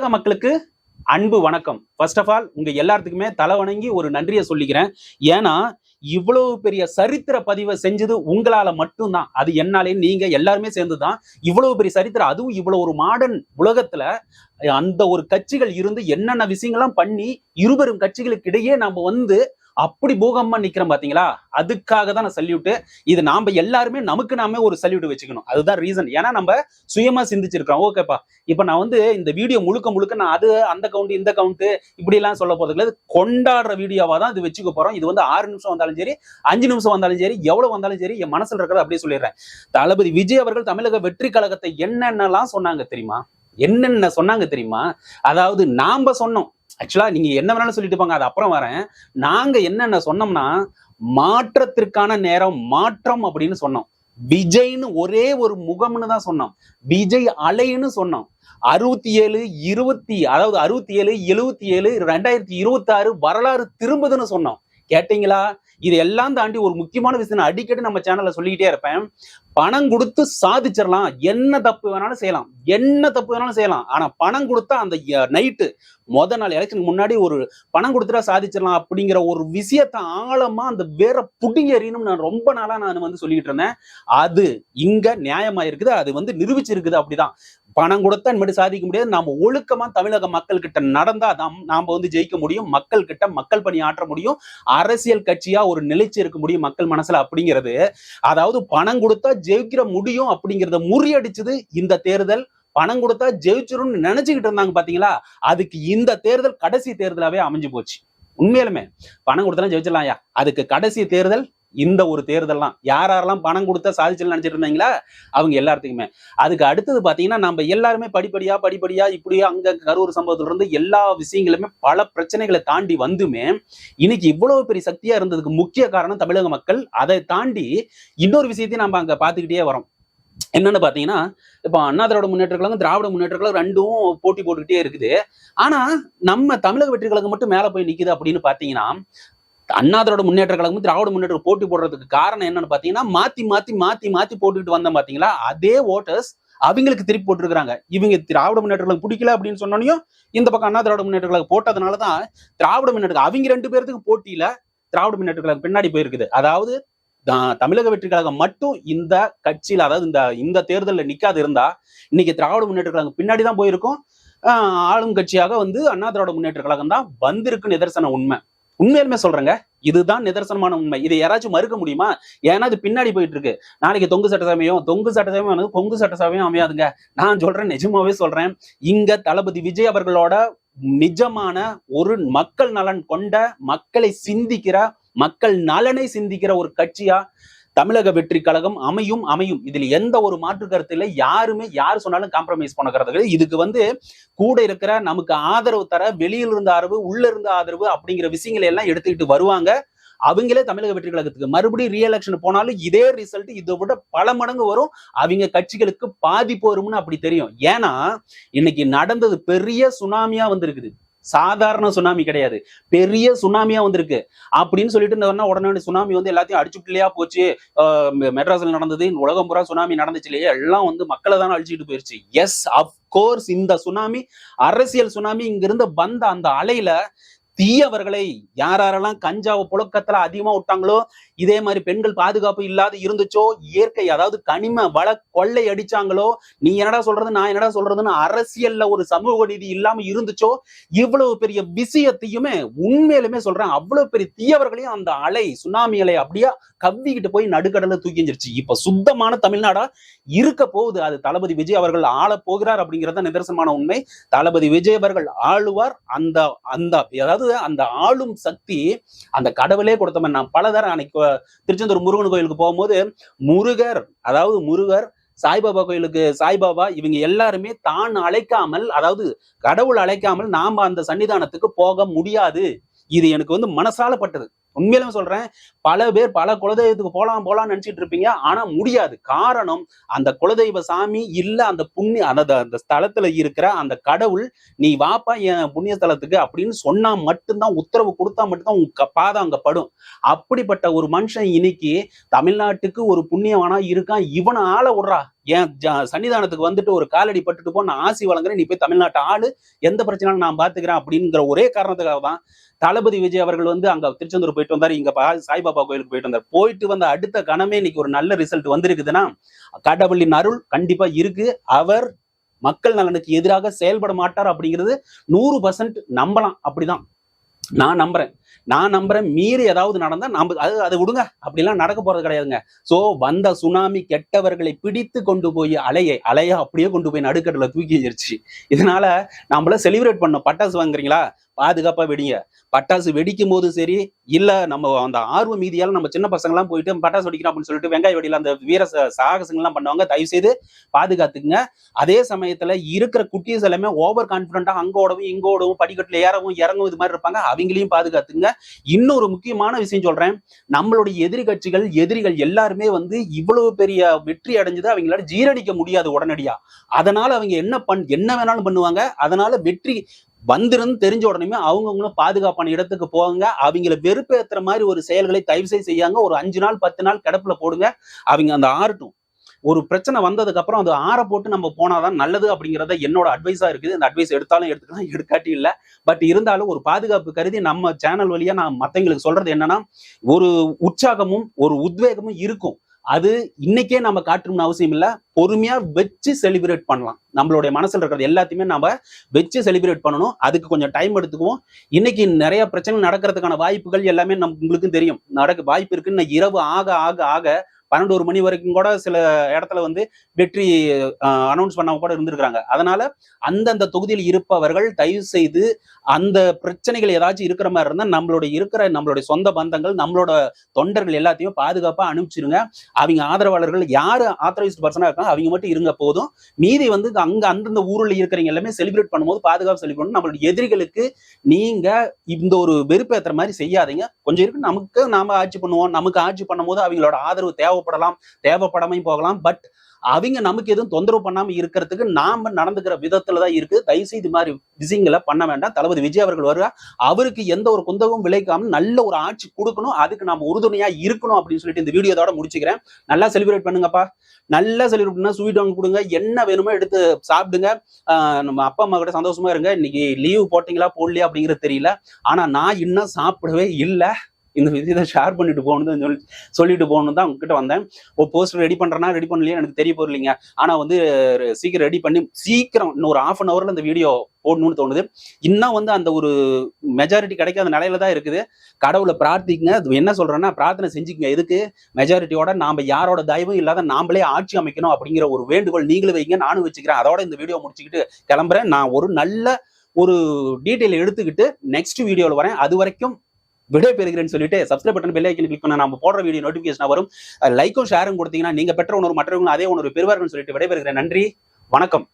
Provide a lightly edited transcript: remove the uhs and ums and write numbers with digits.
தமிழக மக்களுக்கு அன்பு வணக்கம். ஃபர்ஸ்ட் ஆஃப் ஆல் உங்க எல்லாத்துக்குமே தலை வணங்கி ஒரு நன்றியை சொல்லிக்கிறேன். ஏன்னா இவ்வளவு பெரிய சரித்திர பதிவை செஞ்சது உங்களால மட்டும்தான். அது என்னாலே நீங்க எல்லாருமே சேர்ந்துதான் இவ்வளவு பெரிய சரித்திரம், அதுவும் இவ்வளவு ஒரு மாடர்ன் உலகத்துல அந்த ஒரு கட்சிகள் இருந்து என்னென்ன விஷயங்கள்லாம் பண்ணி இருபெரும் கட்சிகளுக்கு இடையே நாம அப்படி பூகம்பமா நிக்கிறோம் பாத்தீங்களா? அதுக்காக தான் நான் சல்யூட்டு. இது நாம எல்லாருமே நமக்கு நாமே ஒரு சல்யூட் வச்சுக்கணும். அதுதான் ரீசன். ஏன்னா நம்ம சுயமா சிந்திச்சிருக்கோம். ஓகேப்பா, இப்ப நான் இந்த வீடியோ முழுக்க நான் அது அந்த கவுண்ட் இந்த கவுண்ட் இப்படி எல்லாம் சொல்ல போறது கிடையாது. கொண்டாடுற வீடியோவா தான் இது வச்சுக்க போறோம். இது 6 நிமிஷம் வந்தாலும் சரி, 5 நிமிஷம் வந்தாலும் சரி, எவ்வளவு வந்தாலும் சரி, என் மனசுல இருக்கிறத அப்படியே சொல்லிடுறேன். தளபதி விஜய் அவர்கள் தமிழக வெற்றி கழகத்தை என்னென்னலாம் சொன்னாங்க தெரியுமா? என்னென்ன சொன்னாங்க தெரியுமா? அதாவது நாம சொன்னோம். ஆக்சுவலா நீங்க என்ன வேணாலும் சொல்லிட்டு போங்க, அது அப்புறம் வரேன். நாங்க என்னென்ன சொன்னோம்னா, மாற்றத்திற்கான நேரம் மாற்றம் அப்படின்னு சொன்னோம். விஜய்னு ஒரே ஒரு முகம்னு தான் சொன்னோம். விஜய் அலைன்னு சொன்னோம். 67 77 77 2026 வரலாறு திரும்புதுன்னு சொன்னோம். கேட்டீங்களா? இது எல்லாம் தாண்டி ஒரு முக்கியமான விஷயம் அடிக்கடி நம்ம சேனல்ல சொல்லிக்கிட்டே இருப்பேன். பணம் கொடுத்து சாதிச்சிடலாம், என்ன தப்பு வேணாலும் செய்யலாம். ஆனா பணம் கொடுத்தா அந்த நைட்டு நாள் எலெக்ஷனுக்கு முன்னாடி ஒரு பணம் கொடுத்துட்டா சாதிச்சிடலாம் அப்படிங்கிற ஒரு விஷயத்த ஆழமா அந்த வேற புடிங்க எறியணும் நான் ரொம்ப நாளா சொல்லிட்டு இருந்தேன். அது இங்க நியாயமா இருக்குது. அது நிரூபிச்சிருக்குது. அப்படிதான் பணம் கொடுத்தா இனிமேட்டு சாதிக்க முடியாது. நாம ஒழுக்கமா தமிழக மக்கள் கிட்ட நடந்தா நாம ஜெயிக்க முடியும். மக்கள் கிட்ட மக்கள் பணி ஆற்ற முடியும். அரசியல் கட்சியா ஒரு நிலைச்சு இருக்க முடியும் மக்கள் மனசுல அப்படிங்கிறது. அதாவது பணம் கொடுத்தா ஜெயிக்கிற முடியும் அப்படிங்கிறத முறியடிச்சது இந்த தேர்தல். பணம் கொடுத்தா ஜெயிச்சிரும்னு நினைச்சுக்கிட்டு இருந்தாங்க பாத்தீங்களா? அதுக்கு இந்த தேர்தல் கடைசி தேர்தலாவே அமைஞ்சு போச்சு. உண்மையிலுமே பணம் கொடுத்தா ஜெயிச்சிடலாம்யா, அதுக்கு கடைசி தேர்தல் இந்த ஒரு தேர்தல் தான். யாரெல்லாம் பணம் கொடுத்தா சாதிச்சு நினைச்சிட்டு இருந்தாங்களா அவங்க எல்லாத்துக்குமே. அதுக்கு அடுத்தது பாத்தீங்கன்னா நம்ம எல்லாருமே படிப்படியா இப்படியா அங்க கரூர் சம்பவத்துல இருந்து எல்லா விஷயங்களுமே பல பிரச்சனைகளை தாண்டி வந்துமே இன்னைக்கு இவ்வளவு பெரிய சக்தியா இருந்ததுக்கு முக்கிய காரணம் தமிழக மக்கள். அதை தாண்டி இன்னொரு விஷயத்தையும் நம்ம அங்க பாத்துக்கிட்டே வரோம். என்னன்னு பாத்தீங்கன்னா, இப்ப அண்ணா திராவிட முன்னேற்ற கழகம், திராவிட முன்னேற்ற கழகம் ரெண்டும் போட்டி போட்டுக்கிட்டே இருக்குது. ஆனா நம்ம தமிழக வெற்றி கழகம் மட்டும் மேல போய் நிக்குது அப்படின்னு பாத்தீங்கன்னா, அண்ணா திராவிட முன்னேற்ற கழகம் திராவிட முன்னேற்ற போட்டி போடுறதுக்கு காரணம் என்னன்னு பாத்தீங்கன்னா, மாத்தி போட்டுக்கிட்டு வந்தோம் பாத்தீங்களா? அதே ஓட்டர்ஸ் அவங்களுக்கு திருப்பி போட்டுருக்காங்க. இவங்க திராவிட முன்னேற்ற கழகம் பிடிக்கல அப்படின்னு சொன்னோனையும் இந்த பக்கம் அண்ணா திராவிட முன்னேற்ற கழகம் போட்டதுனாலதான் திராவிட முன்னேற்ற அவங்க 2 பேருக்கு போட்டியில திராவிட முன்னேற்ற கழகம் பின்னாடி போயிருக்குது. அதாவது தமிழக வெற்றி கழகம் மட்டும் இந்த கட்சியில, அதாவது இந்த தேர்தலில் நிக்காது இருந்தா இன்னைக்கு திராவிட முன்னேற்ற கழகம் பின்னாடிதான் போயிருக்கும். ஆளும் கட்சியாக அண்ணா திராவிட முன்னேற்ற கழகம் தான் வந்திருக்கு. நிதர்சன உண்மை. உண்மையிலுமே சொல்றேங்க, இதுதான் நிதர்சனமான உண்மை. இதை யாராச்சும் மறுக்க முடியுமா? ஏன்னா இது பின்னாடி போயிட்டு இருக்கு. நாளைக்கு தொங்கு சட்டசபையும் கொங்கு சட்டசபையும் அமையாதுங்க. நான் சொல்றேன், நிஜமாவே சொல்றேன். இங்க தளபதி விஜய் அவர்களோட நிஜமான ஒரு மக்கள் நலன் கொண்ட, மக்களை சிந்திக்கிற, மக்கள் நலனை சிந்திக்கிற ஒரு கட்சியா தமிழக வெற்றி கழகம் அமையும். இதுல எந்த ஒரு மாற்று கருத்து இல்லை. யாரு சொன்னாலும் காம்ப்ரமைஸ் பண்ணக்கிறது. இதுக்கு கூட இருக்கிற நமக்கு ஆதரவு தர, வெளியில இருந்த ஆதரவு, உள்ள இருந்த ஆதரவு அப்படிங்கிற விஷயங்களை எல்லாம் எடுத்துக்கிட்டு வருவாங்க. அவங்களே தமிழக வெற்றி கழகத்துக்கு மறுபடியும் ரீஎலெக்ஷன் போனாலும் இதே ரிசல்ட் இதை விட பல மடங்கு வரும். அவங்க கட்சிகளுக்கு பாதிப்பு வரும்னு அப்படி தெரியும். ஏன்னா இன்னைக்கு நடந்தது பெரிய சுனாமியா வந்திருக்குது. சாதாரண சுனாமி கிடையாது, பெரிய சுனாமியா வந்திருக்கு. அப்படின்னு சொல்லிட்டு உடனே சுனாமி எல்லாத்தையும் அடிச்சுட்டுலையா போச்சு, மெட்ராஸ்ல நடந்தது, உலகம் பூரா சுனாமி நடந்துச்சு இல்லையா, எல்லாம் மக்களை தானே அழிச்சுட்டு போயிருச்சு. எஸ், அப்கோர்ஸ் இந்த சுனாமி அரசியல் சுனாமி. இங்க இருந்து வந்த அந்த அலையில தீயவர்களை யாரெல்லாம் கஞ்சாவை புழக்கத்துல அதிகமா விட்டாங்களோ, இதே மாதிரி பெண்கள் பாதுகாப்பு இல்லாத இருந்துச்சோ, இயற்கை அதாவது கனிம வள கொள்ளை அடிச்சாங்களோ, நீ என்னடா சொல்றது நான் என்னடா சொல்றதுன்னு அரசியல்ல ஒரு சமூக நீதி இல்லாம இருந்துச்சோ, இவ்வளவு பெரிய விஷயத்தையுமே உண்மையிலுமே சொல்றேன், அவ்வளவு பெரிய தீயவர்களையும் அந்த அலை சுனாமி அலை அப்படியே கவ்விக்கிட்டு போய் நடுக்கடல தூக்கிஞ்சிருச்சு. இப்ப சுத்தமான தமிழ்நாடா இருக்க போகுது. அது தளபதி விஜய் அவர்கள் ஆள போகிறார் அப்படிங்கிறத நிதர்சனமான உண்மை. தளபதி விஜய் அவர்கள் ஆளுவார். அதாவது அந்த ஆளும் சக்தி அந்த கடவுளே கொடுத்தவன். நான் பலதரம் அன்னைக்கு திருச்செந்தூர் முருகன் கோயிலுக்கு போகும்போது முருகர் சாய்பாபா கோயிலுக்கு சாய்பாபா இவங்க எல்லாருமே தான் அழைக்காமல், அதாவது கடவுள் அழைக்காமல் நாம அந்த சன்னிதானத்துக்கு போக முடியாது. இது எனக்கு மனசால பட்டது. உண்மையிலுமே சொல்றேன், பல பேர் பல குலதெய்வத்துக்கு போலாம்னு நினைச்சிட்டு இருப்பீங்க. ஆனா முடியாது. காரணம், அந்த குலதெய்வ சாமி இல்ல அந்த புண்ணிய அந்த ஸ்தலத்துல இருக்கிற அந்த கடவுள், நீ வாப்பா என் புண்ணிய ஸ்தலத்துக்கு அப்படின்னு சொன்னா மட்டும்தான், உத்தரவு கொடுத்தா மட்டும்தான் உங்க பாதம் அங்க படும். அப்படிப்பட்ட ஒரு மனுஷன் இன்னைக்கு தமிழ்நாட்டுக்கு ஒரு புண்ணியவானா இருக்கான். இவனை ஆள விடுறா. என் சன்னிதானத்துக்கு வந்துட்டு ஒரு காலடி பட்டுட்டு போ, நான் ஆசி வழங்குறேன், நீ போய் தமிழ்நாட்டு ஆளு, எந்த பிரச்சனையும் நான் பாத்துக்கிறேன் அப்படிங்கிற ஒரே காரணத்துக்காக தான் தளபதி விஜய் அவர்கள் வந்து அங்க திருச்செந்தூர் போயிட்டு வந்தாரு, இங்க சாய்பாபா கோயிலுக்கு போயிட்டு வந்தார். போயிட்டு வந்த அடுத்த கணமே இன்னைக்கு ஒரு நல்ல ரிசல்ட் வந்திருக்குதுன்னா கடவுளின் அருள் கண்டிப்பா இருக்கு. அவர் மக்கள் நலனுக்கு எதிராக செயல்பட மாட்டார் அப்படிங்கிறது 100% நம்பலாம். அப்படிதான் நான் நம்புறேன். மீறி ஏதாவது நடந்தா நம்ம அதை விடுங்க, அப்படிலாம் நடக்க போறது கிடையாதுங்க. சோ வந்த சுனாமி கெட்டவர்களை பிடித்து கொண்டு போய் அலையா அப்படியே கொண்டு போய் நடுக்கடல தூக்கி எரிச்சு. இதனால நம்மள செலிப்ரேட் பண்ணோம். பட்டாசு வாங்குறீங்களா, பாதுகாப்பா வெடிங்க. பட்டாசு வெடிக்கும் போது சரி, இல்ல நம்ம அந்த ஆர்வ மீதியால நம்ம சின்ன பசங்க எல்லாம் போயிட்டு பட்டாசு வெடிக்கிறோம் அப்படின்னு சொல்லிட்டு வெங்காய வெடியில அந்த வீர சாகசங்கள்லாம் பண்ணுவாங்க. தயவு செய்து பாதுகாத்துக்குங்க. அதே சமயத்துல இருக்கிற குட்டீஸ் எல்லாமே ஓவர் கான்பிடண்டா அங்கோடவும் இங்கோடவும் படிக்கட்டுல ஏறவும் இறங்கும் இது மாதிரி இருப்பாங்க. அவங்களையும் பாதுகாத்துங்க. இன்னொரு முக்கியமான விஷயம் சொல்றேன், நம்மளுடைய எதிரிகள் எல்லாருமே வந்து இவ்வளவு பெரிய வெற்றி அடைஞ்சது அவங்களால ஜீரணிக்க முடியாது உடனடியா. அதனால அவங்க என்ன வேணாலும் பண்ணுவாங்க. அதனால வெற்றி வந்துருந்து தெரிஞ்ச உடனே அவங்கவுங்களும் பாதுகாப்பான இடத்துக்கு போவாங்க. அவங்கள வெறுப்பேத்துற மாதிரி ஒரு செயல்களை தயவு செய்யாங்க. ஒரு 5 நாள் 10 நாள் கிடப்புல போடுங்க. அவங்க அந்த ஆறட்டும். ஒரு பிரச்சனை வந்ததுக்கு அப்புறம் அது ஆற போட்டு நம்ம போனாதான் நல்லது அப்படிங்கறத என்னோட அட்வைஸா இருக்குது. இந்த அட்வைஸ் எடுத்தாலும் எடுத்துக்கலாம், எடுக்காட்டி இல்ல. பட் இருந்தாலும் ஒரு பாதுகாப்பு கருதி நம்ம சேனல் வழியா நான் மத்தவங்களுக்கு சொல்றது என்னன்னா, ஒரு உற்சாகமும் ஒரு உத்வேகமும் இருக்கும். அது இன்னைக்கே நம்ம காட்டணும்னு அவசியம் இல்ல. பொறுமையா வச்சு செலிப்ரேட் பண்ணலாம். நம்மளுடைய மனசுல இருக்கிறது எல்லாத்தையுமே நம்ம வச்சு செலிப்ரேட் பண்ணணும். அதுக்கு கொஞ்சம் டைம் எடுத்துக்குவோம். இன்னைக்கு நிறைய பிரச்சனை நடக்கிறதுக்கான வாய்ப்புகள் எல்லாமே உங்களுக்கும் தெரியும். வாய்ப்பு இருக்குன்னு இரவு ஆக ஆக ஆக 12 மணி வரைக்கும் கூட சில இடத்துல வந்து வெற்றி அனௌன்ஸ் பண்ணாம கூட இருந்திருக்காங்க. அதனால அந்தந்த தொகுதியில் இருப்பவர்கள் தயவு செய்து அந்த பிரச்சனைகள் ஏதாச்சும் இருக்கிற மாதிரி இருந்தா நம்மளுடைய சொந்த பந்தங்கள், நம்மளோட தொண்டர்கள் எல்லாத்தையும் பாதுகாப்பா அனுப்பிச்சிருங்க. அவங்க ஆதரவாளர்கள் யாரு ஆத்தரைஸ்ட் பர்சனா இருக்காங்க அவங்க மட்டும் இருங்க போதும். மீதி வந்து அங்க அந்தந்த ஊர்ல இருக்கிறவங்க எல்லாமே செலிப்ரேட் பண்ணும்போது பாதுகாப்பு செலிப்ரேட் நம்மளுடைய எதிரிகளுக்கு நீங்க இந்த ஒரு வெறுப்பேத்துற மாதிரி செய்யாதீங்க. கொஞ்சம் இருக்கு, நாம ஆட்சி பண்ணுவோம். நமக்கு ஆட்சி பண்ணும் போது அவங்களோட ஆதரவு தேவைப்படாமையும் போகலாம். பட் அவங்க நமக்கு எதுவும் தொந்தரவு பண்ணாம இருக்கிறதுக்கு நாம நடந்துக்கிற விதத்துலதான் இருக்கு. தயவுசெய்து இது மாதிரி விஷயங்களை பண்ண வேண்டாம். தளபதி விஜய் அவர்கள் வருவா, அவருக்கு எந்த ஒரு குந்தவும் விளைக்காம நல்ல ஒரு ஆட்சி கொடுக்கணும். அதுக்கு நாம உறுதுணையா இருக்கணும் அப்படின்னு சொல்லிட்டு இந்த வீடியோ இதோட முடிச்சுக்கிறேன். நல்லா செலிப்ரேட் பண்ணுங்கப்பா. நல்லா செலிப்ரேட் பண்ணா ஸ்வீட் வாங்கி கொடுங்க, என்ன வேணுமோ எடுத்து சாப்பிடுங்க. நம்ம அப்பா அம்மா கிட்ட சந்தோஷமா இருங்க. இன்னைக்கு லீவ் போட்டீங்களா போடலையா அப்படிங்கிறது தெரியல. ஆனா நான் இன்னும் சாப்பிடவே இல்லை. இந்த விஷயத்தை ஷேர் பண்ணிட்டு போகணும் சொல்லிட்டு போகணும் தான் உங்ககிட்ட வந்தேன். போஸ்டர் ரெடி பண்றேன்னா ரெடி பண்ணலையே எனக்கு தெரிய போறீங்க. ஆனா வந்து சீக்கிரம் ரெடி பண்ணி இன்னும் ஒரு 1/2 an hourல இந்த வீடியோ போடணும்னு தோணுது. இன்னும் வந்து அந்த ஒரு மெஜாரிட்டி கிடைக்காத நிலையில தான் இருக்குது. கடவுளை பிரார்த்திக்குங்க. என்ன சொல்றேன்னா, பிரார்த்தனை செஞ்சுக்கங்க. எதுக்கு? மெஜாரிட்டியோட நாம யாரோட தயவும் இல்லாத நாமளே ஆட்சி அமைக்கணும் அப்படிங்கிற ஒரு வேண்டுகோள் நீங்களும் வைங்க, நானும் வச்சுக்கிறேன். அதோட இந்த வீடியோ முடிச்சுக்கிட்டு கிளம்புறேன். நான் ஒரு நல்ல ஒரு டீட்டெயில் எடுத்துக்கிட்டு நெக்ஸ்ட் வீடியோல வரேன். அது வரைக்கும் விடை பெறுகிறேன்னு சொல்லிட்டு subscribe button bell icon click பண்ண நம்ம போடுற வீடியோ நோட்டிபிகேஷன் வரும். லைக்கும் ஷேரும் கொடுத்தீங்கன்னா நீங்க பெற்ற உணர்வு மற்றவங்களும் அதே உணர்வு பெறுவார்கள் சொல்லிட்டு விடைபெறுகிறேன். நன்றி, வணக்கம்.